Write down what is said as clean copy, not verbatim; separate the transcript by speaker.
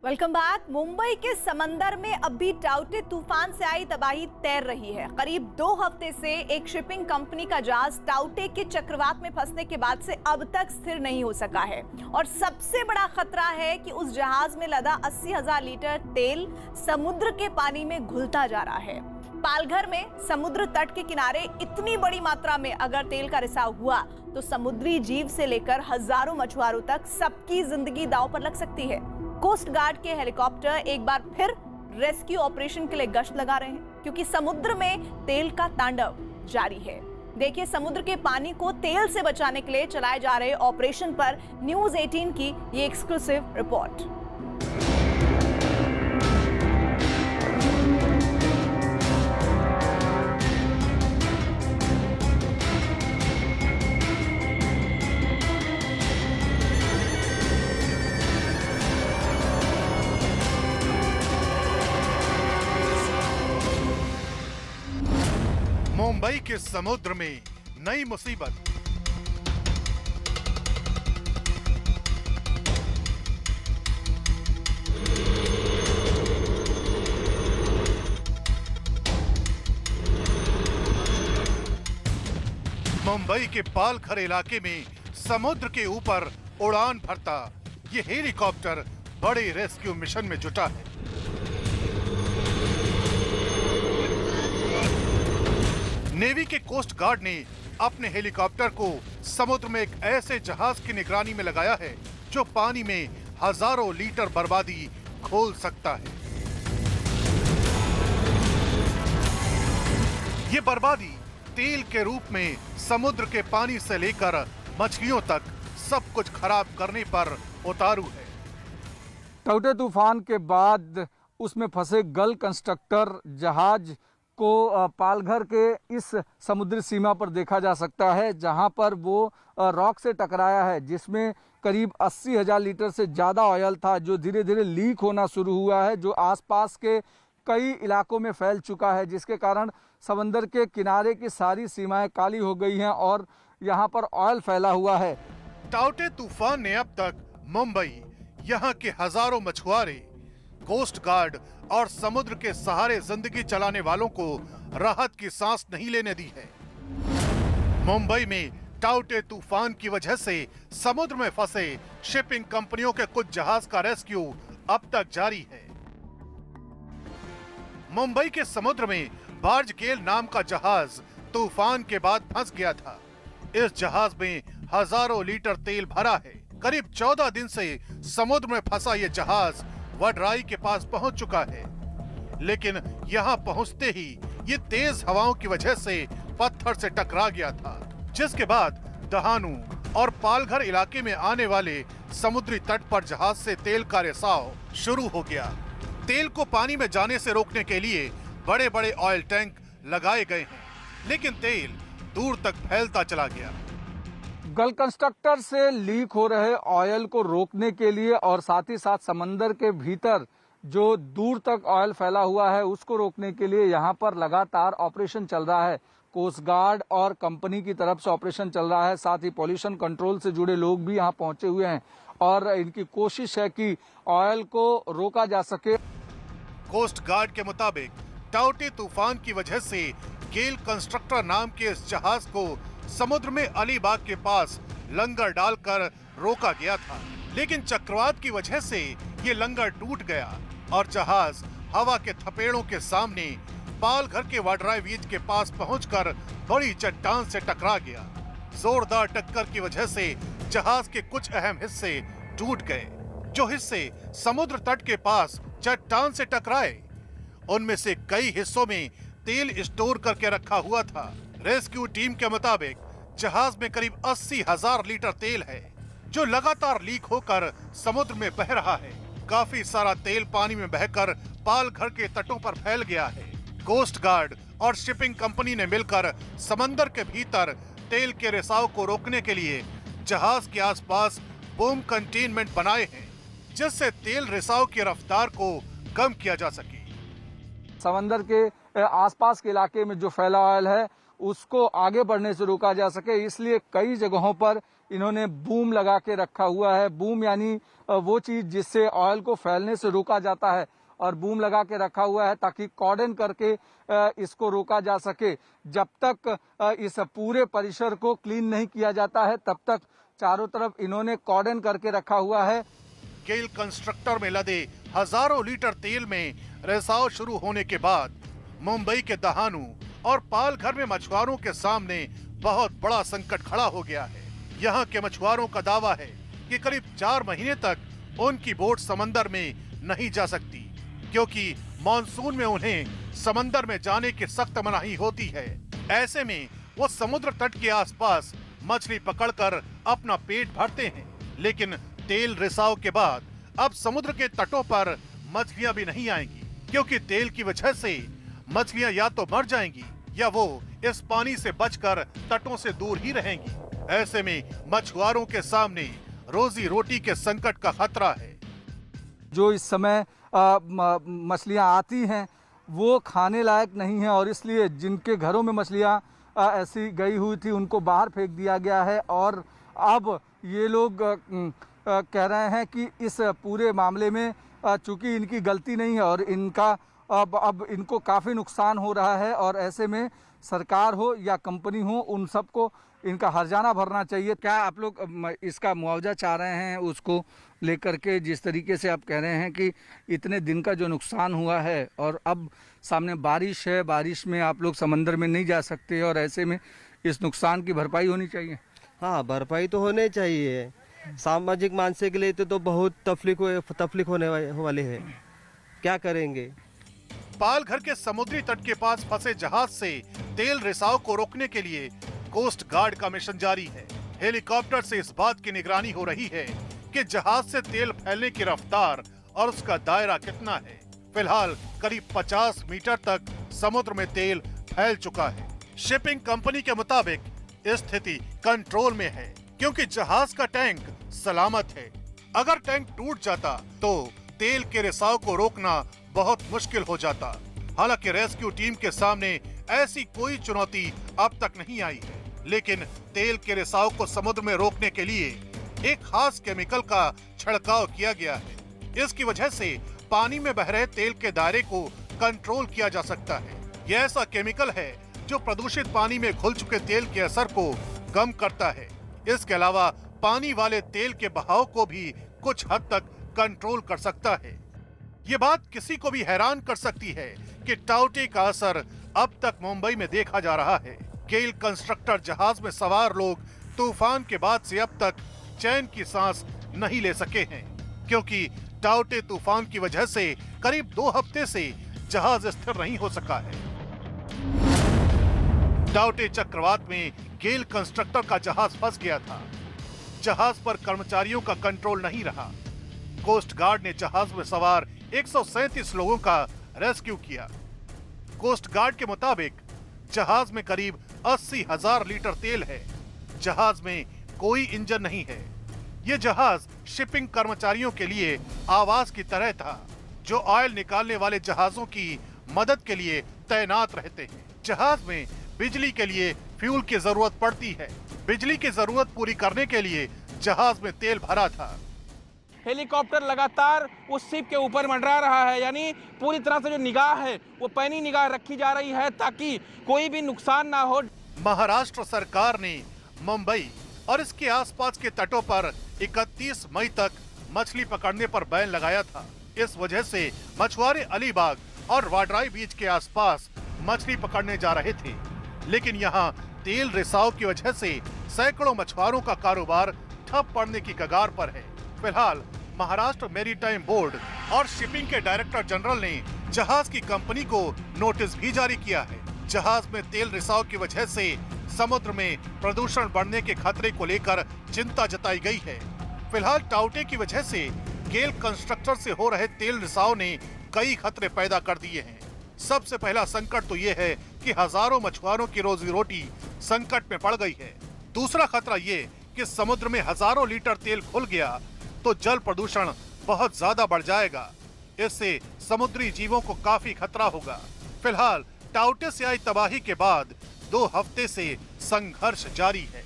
Speaker 1: Welcome back. Mumbai के समंदर में अब भी टाउटे तूफान से आई तबाही तैर रही है। करीब 2 हफ्ते से एक शिपिंग कंपनी का जहाज टाउटे के चक्रवात में फंसने के बाद से अब तक स्थिर नहीं हो सका है और सबसे बड़ा खतरा है कि उस जहाज में लदा 80,000 लीटर तेल समुद्र के पानी में घुलता जा रहा है। पालघर में समुद्र तट के किनारे इतनी बड़ी मात्रा में अगर तेल का रिसाव हुआ तो समुद्री जीव से लेकर हजारों मछुआरों तक सबकी जिंदगी दांव पर लग सकती है। कोस्ट गार्ड के हेलीकॉप्टर एक बार फिर रेस्क्यू ऑपरेशन के लिए गश्त लगा रहे हैं क्योंकि समुद्र में तेल का तांडव जारी है। देखिए समुद्र के पानी को तेल से बचाने के लिए चलाए जा रहे ऑपरेशन पर न्यूज़ 18 की ये एक्सक्लूसिव रिपोर्ट।
Speaker 2: मुंबई के समुद्र में नई मुसीबत। मुंबई के पालघर इलाके में समुद्र के ऊपर उड़ान भरता ये हेलीकॉप्टर बड़े रेस्क्यू मिशन में जुटा है। नेवी के कोस्ट गार्ड ने अपने हेलीकॉप्टर को समुद्र में एक ऐसे जहाज की निगरानी में लगाया है जो पानी में हजारों लीटर बर्बादी खोल सकता है। ये बर्बादी तेल के रूप में समुद्र के पानी से लेकर मछलियों तक सब कुछ खराब करने पर उतारू है।
Speaker 3: टाउटे तूफान के बाद उसमें फंसे गल कंस्ट्रक्टर जहाज को पालघर के इस समुद्री सीमा पर देखा जा सकता है, जहां पर वो रॉक से टकराया है जिसमें करीब 80,000 लीटर से ज़्यादा ऑयल था जो धीरे धीरे लीक होना शुरू हुआ है, जो आसपास के कई इलाकों में फैल चुका है, जिसके कारण समंदर के किनारे की सारी सीमाएं काली हो गई हैं और यहाँ पर ऑयल फैला हुआ है।
Speaker 2: टाउटे तूफान ने अब तक मुंबई, यहाँ के हजारों मछुआरे, कोस्ट गार्ड और समुद्र के सहारे जिंदगी चलाने वालों को राहत की सांस नहीं लेने दी है। मुंबई में टाउटे तूफान की वजह से समुद्र में फंसे शिपिंग कंपनियों के कुछ जहाज का रेस्क्यू अब तक जारी है। मुंबई के समुद्र में बार्ज गेल नाम का जहाज तूफान के बाद फंस गया था। इस जहाज में हजारों लीटर तेल भरा है। करीब 14 दिन से समुद्र में फंसा ये जहाज वडराई के पास पहुंच चुका है, लेकिन यहां पहुंचते ही ये तेज हवाओं की वजह से पत्थर से टकरा गया था, जिसके बाद दहानू और पालघर इलाके में आने वाले समुद्री तट पर जहाज से तेल का रिसाव शुरू हो गया। तेल को पानी में जाने से रोकने के लिए बड़े बड़े ऑयल टैंक लगाए गए हैं, लेकिन तेल दूर तक फैलता चला गया।
Speaker 3: गल कंस्ट्रक्टर से लीक हो रहे ऑयल को रोकने के लिए और साथ ही साथ समंदर के भीतर जो दूर तक ऑयल फैला हुआ है उसको रोकने के लिए यहाँ पर लगातार ऑपरेशन चल रहा है। कोस्ट गार्ड और कंपनी की तरफ से ऑपरेशन चल रहा है, साथ ही पॉल्यूशन कंट्रोल से जुड़े लोग भी यहाँ पहुंचे हुए हैं और इनकी कोशिश है कि ऑयल को रोका जा सके।
Speaker 2: कोस्ट गार्ड के मुताबिक टाउटे तूफान की वजह से गेल कंस्ट्रक्टर नाम के इस जहाज को समुद्र में अलीबाग के पास लंगर डालकर रोका गया था, लेकिन चक्रवात की वजह से ये लंगर टूट गया और जहाज हवा के थपेड़ों के सामने पालघर के वडराई बीच के पास पहुंचकर बड़ी चट्टान से टकरा गया। जोरदार टक्कर की वजह से जहाज के कुछ अहम हिस्से टूट गए। जो हिस्से समुद्र तट के पास चट्टान से टकराए उनमें से कई हिस्सों में तेल स्टोर करके रखा हुआ था। रेस्क्यू टीम के मुताबिक जहाज में करीब 80,000 लीटर तेल है जो लगातार लीक होकर समुद्र में बह रहा है। काफी सारा तेल पानी में बहकर पालघर के तटों पर फैल गया है। कोस्ट गार्ड और शिपिंग कंपनी ने मिलकर समंदर के भीतर तेल के रिसाव को रोकने के लिए जहाज के आसपास बूम कंटेनमेंट बनाए हैं, जिससे तेल रिसाव की रफ्तार को कम किया जा सके।
Speaker 3: समंदर के आसपास के इलाके में जो फैला ऑयल है उसको आगे बढ़ने से रोका जा सके, इसलिए कई जगहों पर इन्होंने बूम लगा के रखा हुआ है। बूम यानी वो चीज जिससे ऑयल को फैलने से रोका जाता है, और बूम लगा के रखा हुआ है ताकि कॉर्डन करके इसको रोका जा सके। जब तक इस पूरे परिसर को क्लीन नहीं किया जाता है तब तक चारों तरफ इन्होंने कॉर्डन करके रखा हुआ है।
Speaker 2: गेल कंस्ट्रक्टर में लदे हजारों लीटर तेल में रिसाव शुरू होने के बाद मुंबई के दहानू और पालघर में मछुआरों के सामने बहुत बड़ा संकट खड़ा हो गया है। यहाँ के मछुआरों का दावा है कि करीब 4 महीने तक उनकी बोट समंदर में नहीं जा सकती, क्योंकि मॉनसून में उन्हें समंदर में जाने की सख्त मनाही होती है। ऐसे में वो समुद्र तट के आसपास मछली पकड़कर अपना पेट भरते हैं, लेकिन तेल रिसाव के बाद अब समुद्र के तटों पर मछलियां भी नहीं आएंगी, क्योंकि तेल की वजह से मछलियां या तो मर जाएंगी या वो इस पानी से बचकर तटों से दूर ही रहेंगी। ऐसे में मछुआरों के सामने रोजी रोटी के संकट का खतरा है।
Speaker 3: जो इस समय मछलियां आती हैं वो खाने लायक नहीं है, और इसलिए जिनके घरों में मछलियां ऐसी गई हुई थी उनको बाहर फेंक दिया गया है। और अब ये लोग कह रहे हैं कि इस पूरे मामले में चूंकि इनकी गलती नहीं है और इनका अब इनको काफ़ी नुकसान हो रहा है, और ऐसे में सरकार हो या कंपनी हो उन सबको इनका हर्जाना भरना चाहिए। क्या आप लोग इसका मुआवजा चाह रहे हैं उसको लेकर के, जिस तरीके से आप कह रहे हैं कि इतने दिन का जो नुकसान हुआ है और अब सामने बारिश है, बारिश में आप लोग समंदर में नहीं जा सकते, और ऐसे में इस नुकसान की भरपाई होनी चाहिए?
Speaker 4: हाँ, भरपाई तो होने चाहिए। सामाजिक मानसिक के लिए तो बहुत तकलीफ होने वाले है। क्या करेंगे?
Speaker 2: पालघर के समुद्री तट के पास फंसे जहाज से तेल रिसाव को रोकने के लिए कोस्ट गार्ड का मिशन जारी है। हेलीकॉप्टर से इस बात की निगरानी हो रही है कि जहाज से तेल फैलने की रफ्तार और उसका दायरा कितना है। फिलहाल करीब 50 मीटर तक समुद्र में तेल फैल चुका है। शिपिंग कंपनी के मुताबिक स्थिति कंट्रोल में है, क्योंकि जहाज का टैंक सलामत है। अगर टैंक टूट जाता तो तेल के रिसाव को रोकना बहुत मुश्किल हो जाता। हालांकि रेस्क्यू टीम के सामने ऐसी कोई चुनौती अब तक नहीं आई है, लेकिन तेल के रिसाव को समुद्र में रोकने के लिए एक खास केमिकल का छिड़काव किया गया है। इसकी वजह से पानी में बह रहे तेल के दायरे को कंट्रोल किया जा सकता है। यह ऐसा केमिकल है जो प्रदूषित पानी में घुल चुके तेल के असर को कम करता है। इसके अलावा पानी वाले तेल के बहाव को भी कुछ हद तक कंट्रोल कर सकता है। ये बात किसी को भी हैरान कर सकती है कि टाउटे का असर अब तक मुंबई में देखा जा रहा है। गेल कंस्ट्रक्टर जहाज में सवार लोग तूफान के बाद से अब तक चैन की सांस नहीं ले सके हैं, क्योंकि टाउटे तूफान की वजह से करीब 2 हफ्ते से जहाज स्थिर नहीं हो सका है। टाउटे चक्रवात में गेल कंस्ट्रक्टर का जहाज फंस गया था। जहाज पर कर्मचारियों का कंट्रोल नहीं रहा। कोस्ट गार्ड ने जहाज में सवार 137 लोगों का रेस्क्यू किया। कोस्ट गार्ड के मुताबिक जहाज में करीब 80,000 लीटर तेल है। जहाज में कोई इंजन नहीं है। ये जहाज शिपिंग कर्मचारियों के लिए आवास की तरह था, जो ऑयल निकालने वाले जहाजों की मदद के लिए तैनात रहते हैं। जहाज में बिजली के लिए फ्यूल की जरूरत पड़ती है। बिजली की जरूरत पूरी करने के लिए जहाज में तेल भरा था।
Speaker 5: हेलीकॉप्टर लगातार उस शिप के ऊपर मंडरा रहा है, यानी पूरी तरह से जो निगाह है वो पैनी निगाह रखी जा रही है ताकि कोई भी नुकसान ना हो।
Speaker 2: महाराष्ट्र सरकार ने मुंबई और इसके आसपास के तटों पर 31 मई तक मछली पकड़ने पर बैन लगाया था। इस वजह से मछुआरे अलीबाग और वाड्राई बीच के आसपास मछली पकड़ने जा रहे थे, लेकिन यहाँ तेल रिसाव की वजह से सैकड़ों मछुआरों का कारोबार ठप पड़ने की कगार पर है। फिलहाल महाराष्ट्र मैरीटाइम बोर्ड और शिपिंग के डायरेक्टर जनरल ने जहाज की कंपनी को नोटिस भी जारी किया है। जहाज में तेल रिसाव की वजह से समुद्र में प्रदूषण बढ़ने के खतरे को लेकर चिंता जताई गई है। फिलहाल टाउटे की वजह से गेल कंस्ट्रक्टर से हो रहे तेल रिसाव ने कई खतरे पैदा कर दिए हैं। सबसे पहला संकट तो ये है कि हजारों मछुआरों की रोजी रोटी संकट में पड़ गई है। दूसरा खतरा ये कि समुद्र में हजारों लीटर तेल घुल गया तो जल प्रदूषण बहुत ज्यादा बढ़ जाएगा। इससे समुद्री जीवों को काफी खतरा होगा। फिलहाल टाउटे से आई तबाही के बाद 2 हफ्ते से संघर्ष जारी है।